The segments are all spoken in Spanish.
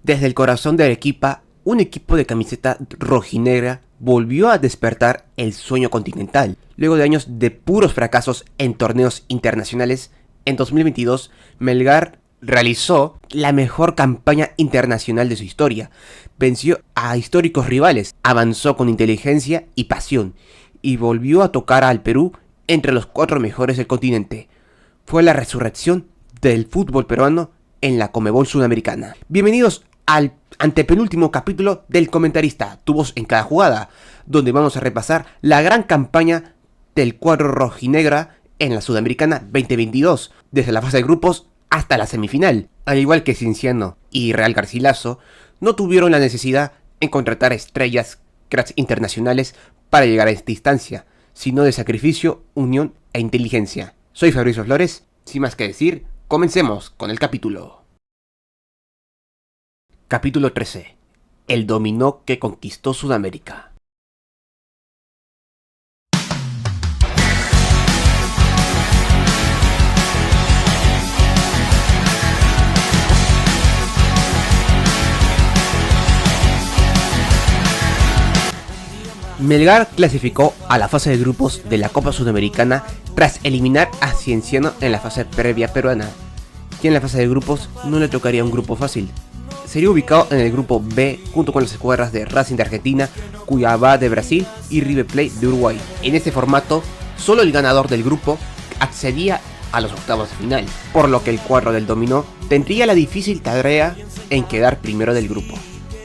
Desde el corazón de Arequipa, un equipo de camiseta rojinegra volvió a despertar el sueño continental. Luego de años de puros fracasos en torneos internacionales, en 2022 Melgar realizó la mejor campaña internacional de su historia. Venció a históricos rivales, avanzó con inteligencia y pasión, y volvió a tocar al Perú entre los 4 mejores del continente. Fue la resurrección del fútbol peruano en la Conmebol Sudamericana. Bienvenidos al antepenúltimo capítulo del Comentarista, tu voz en cada jugada, donde vamos a repasar la gran campaña del cuadro rojinegra en la Sudamericana 2022, desde la fase de grupos hasta la semifinal. Al igual que Cienciano y Real Garcilaso, no tuvieron la necesidad en contratar estrellas, cracks internacionales para llegar a esta instancia, sino de sacrificio, unión e inteligencia. Soy Fabricio Flores, sin más que decir, comencemos con el capítulo. Capítulo 13. El dominó que conquistó Sudamérica. Melgar clasificó a la fase de grupos de la Copa Sudamericana tras eliminar a Cienciano en la fase previa peruana, que en la fase de grupos no le tocaría un grupo fácil. Sería ubicado en el grupo B junto con las escuadras de Racing de Argentina, Cuiabá de Brasil y River Plate de Uruguay. En este formato, solo el ganador del grupo accedía a los octavos de final, por lo que el cuadro del dominó tendría la difícil tarea en quedar primero del grupo.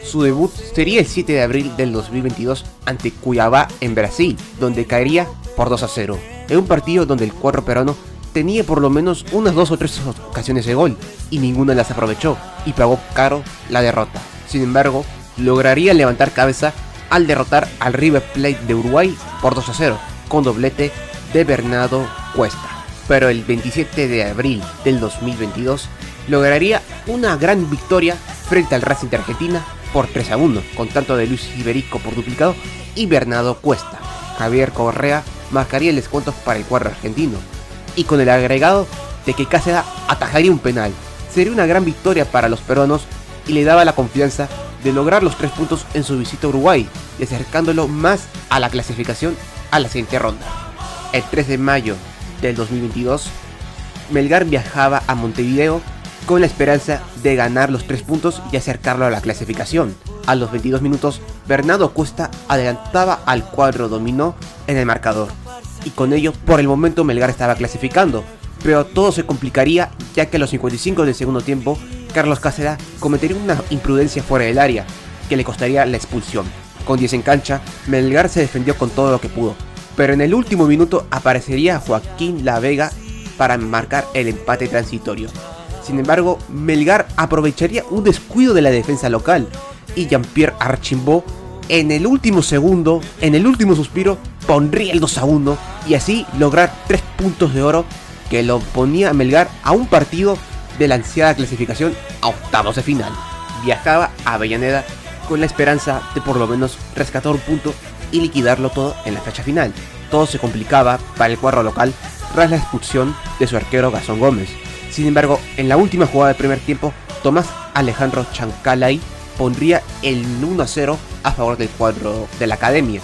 Su debut sería el 7 de abril del 2022 ante Cuiabá en Brasil, donde caería por 2-0, en un partido donde el cuadro peruano tenía por lo menos unas 2 o 3 ocasiones de gol, y ninguna las aprovechó, y pagó caro la derrota. Sin embargo, lograría levantar cabeza al derrotar al River Plate de Uruguay por 2-0, con doblete de Bernardo Cuesta. Pero el 27 de abril del 2022, lograría una gran victoria frente al Racing de Argentina por 3-1, con tanto de Luis Iberico por duplicado y Bernardo Cuesta. Javier Correa marcaría el descuento para el cuadro argentino, y con el agregado de que Cáceres atajaría un penal. Sería una gran victoria para los peruanos y le daba la confianza de lograr los 3 puntos en su visita a Uruguay y acercándolo más a la clasificación a la siguiente ronda. El 3 de mayo del 2022, Melgar viajaba a Montevideo con la esperanza de ganar los 3 puntos y acercarlo a la clasificación. A los 22 minutos, Bernardo Cuesta adelantaba al cuadro dominó en el marcador, y con ello por el momento Melgar estaba clasificando, pero todo se complicaría ya que a los 55 del segundo tiempo Carlos Cáceres cometería una imprudencia fuera del área que le costaría la expulsión. Con 10 en cancha, Melgar se defendió con todo lo que pudo, pero en el último minuto aparecería Joaquín La Vega para marcar el empate transitorio. Sin embargo, Melgar aprovecharía un descuido de la defensa local y Jean-Pierre Archimbó en el último segundo, en el último suspiro, pondría el 2-1 y así lograr 3 puntos de oro que lo ponía a Melgar a un partido de la ansiada clasificación a octavos de final. Viajaba a Avellaneda con la esperanza de por lo menos rescatar un punto y liquidarlo todo en la fecha final. Todo se complicaba para el cuadro local tras la expulsión de su arquero Gastón Gómez. Sin embargo, en la última jugada del primer tiempo, Tomás Alejandro Chancalay pondría el 1-0 a favor del cuadro de la academia,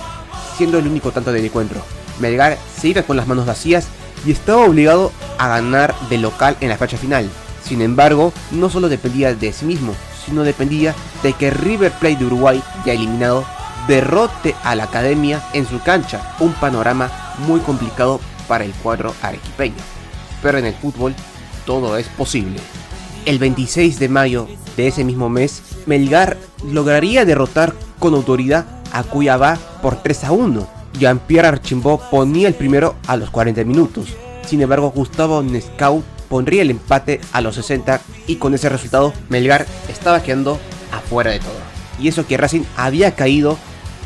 siendo el único tanto del encuentro. Melgar se iba con las manos vacías y estaba obligado a ganar de local en la fecha final. Sin embargo, no solo dependía de sí mismo, sino dependía de que River Plate de Uruguay, ya eliminado, derrote a la academia en su cancha, un panorama muy complicado para el cuadro arequipeño. Pero en el fútbol, todo es posible. El 26 de mayo de ese mismo mes, Melgar lograría derrotar con autoridad a Cuiabá por 3-1. Jean-Pierre Archimbó ponía el primero a los 40 minutos. Sin embargo, Gustavo Nescau pondría el empate a los 60 y con ese resultado Melgar estaba quedando afuera de todo. Y eso que Racing había caído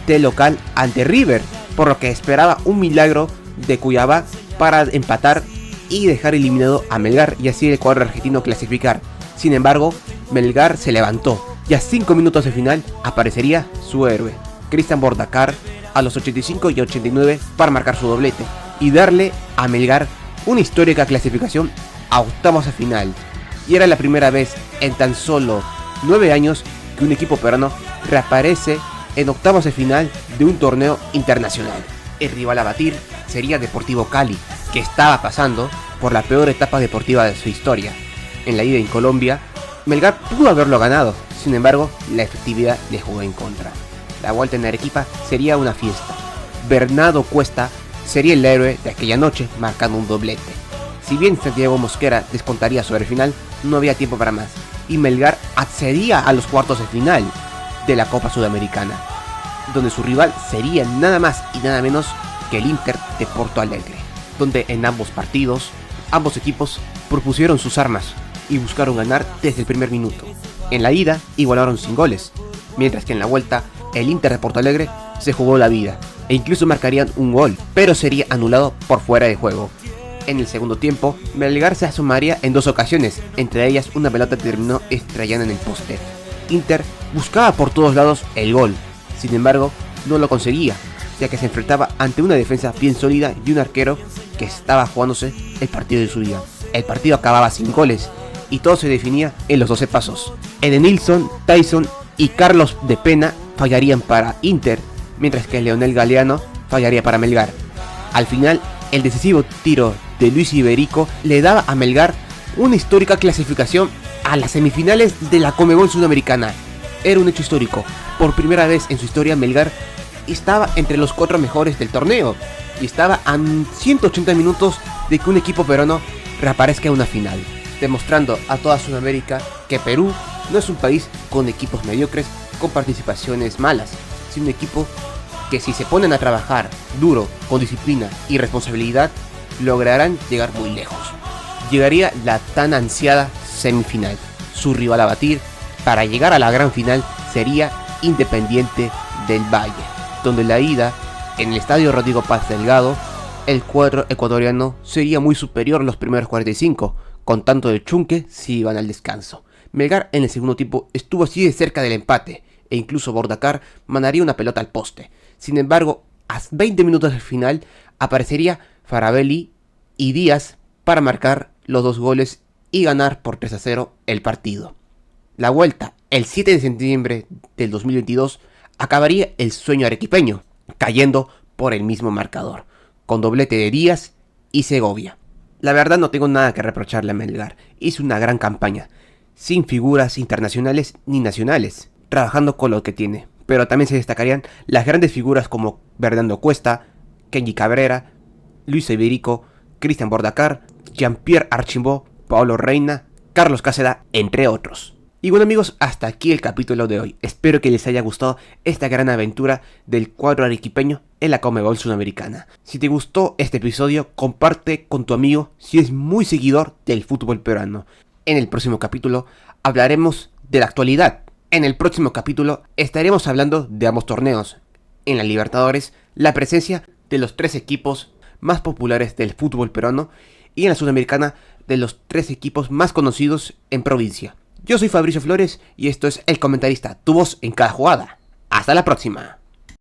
de local ante River, por lo que esperaba un milagro de Cuiabá para empatar y dejar eliminado a Melgar y así el cuadro argentino clasificar. Sin embargo, Melgar se levantó y a 5 minutos de final aparecería su héroe, Cristian Bordacar, a los 85 y 89 para marcar su doblete y darle a Melgar una histórica clasificación a octavos de final. Y era la primera vez en tan solo 9 años que un equipo peruano reaparece en octavos de final de un torneo internacional. El rival a batir sería Deportivo Cali, que estaba pasando por la peor etapa deportiva de su historia. En la ida en Colombia, Melgar pudo haberlo ganado, sin embargo, la efectividad le jugó en contra. La vuelta en Arequipa sería una fiesta. Bernardo Cuesta sería el héroe de aquella noche, marcando un doblete. Si bien Santiago Mosquera descontaría sobre el final, no había tiempo para más, y Melgar accedía a los cuartos de final de la Copa Sudamericana, donde su rival sería nada más y nada menos que el Inter de Porto Alegre, donde en ambos partidos, ambos equipos propusieron sus armas y buscaron ganar desde el primer minuto. En la ida igualaron sin goles, mientras que en la vuelta el Inter de Porto Alegre se jugó la vida e incluso marcarían un gol, pero sería anulado por fuera de juego. En el segundo tiempo, Melgar se asomaría en dos ocasiones, entre ellas una pelota que terminó estrellando en el poste. Inter buscaba por todos lados el gol, sin embargo no lo conseguía, ya que se enfrentaba ante una defensa bien sólida y un arquero que estaba jugándose el partido de su vida. El partido acababa sin goles y todo se definía en los 12 pasos. Edenilson, Tyson y Carlos de Pena fallarían para Inter, mientras que Leonel Galeano fallaría para Melgar. Al final, el decisivo tiro de Luis Iberico le daba a Melgar una histórica clasificación a las semifinales de la Conmebol Sudamericana. Era un hecho histórico. Por primera vez en su historia, Melgar estaba entre los 4 mejores del torneo y estaba a 180 minutos de que un equipo peruano reaparezca en una final, demostrando a toda Sudamérica que Perú no es un país con equipos mediocres con participaciones malas, sino un equipo que, si se ponen a trabajar duro, con disciplina y responsabilidad, lograrán llegar muy lejos. Llegaría la tan ansiada semifinal. Su rival a batir para llegar a la gran final sería Independiente del Valle, donde la ida, en el estadio Rodrigo Paz Delgado, el cuadro ecuatoriano sería muy superior en los primeros 45, con tanto de chunque si iban al descanso. Melgar en el segundo tiempo estuvo así de cerca del empate, e incluso Bordacar mandaría una pelota al poste. Sin embargo, a 20 minutos del final aparecería Farabelli y Díaz para marcar los 2 goles y ganar por 3-0 el partido. La vuelta, el 7 de septiembre del 2022, acabaría el sueño arequipeño, cayendo por el mismo marcador, con doblete de Díaz y Segovia. La verdad no tengo nada que reprocharle a Melgar, hizo una gran campaña, sin figuras internacionales ni nacionales, trabajando con lo que tiene, pero también se destacarían las grandes figuras como Bernardo Cuesta, Kenji Cabrera, Luis Iberico, Cristian Bordacar, Jean-Pierre Archimbó, Paolo Reina, Carlos Cáceda, entre otros. Y bueno amigos, hasta aquí el capítulo de hoy. Espero que les haya gustado esta gran aventura del cuadro arequipeño en la Conmebol Sudamericana. Si te gustó este episodio, comparte con tu amigo si es muy seguidor del fútbol peruano. En el próximo capítulo hablaremos de la actualidad. En el próximo capítulo estaremos hablando de ambos torneos. En la Libertadores, la presencia de los 3 equipos más populares del fútbol peruano y en la Sudamericana de los 3 equipos más conocidos en provincia. Yo soy Fabricio Flores y esto es El Comentarista, tu voz en cada jugada. ¡Hasta la próxima!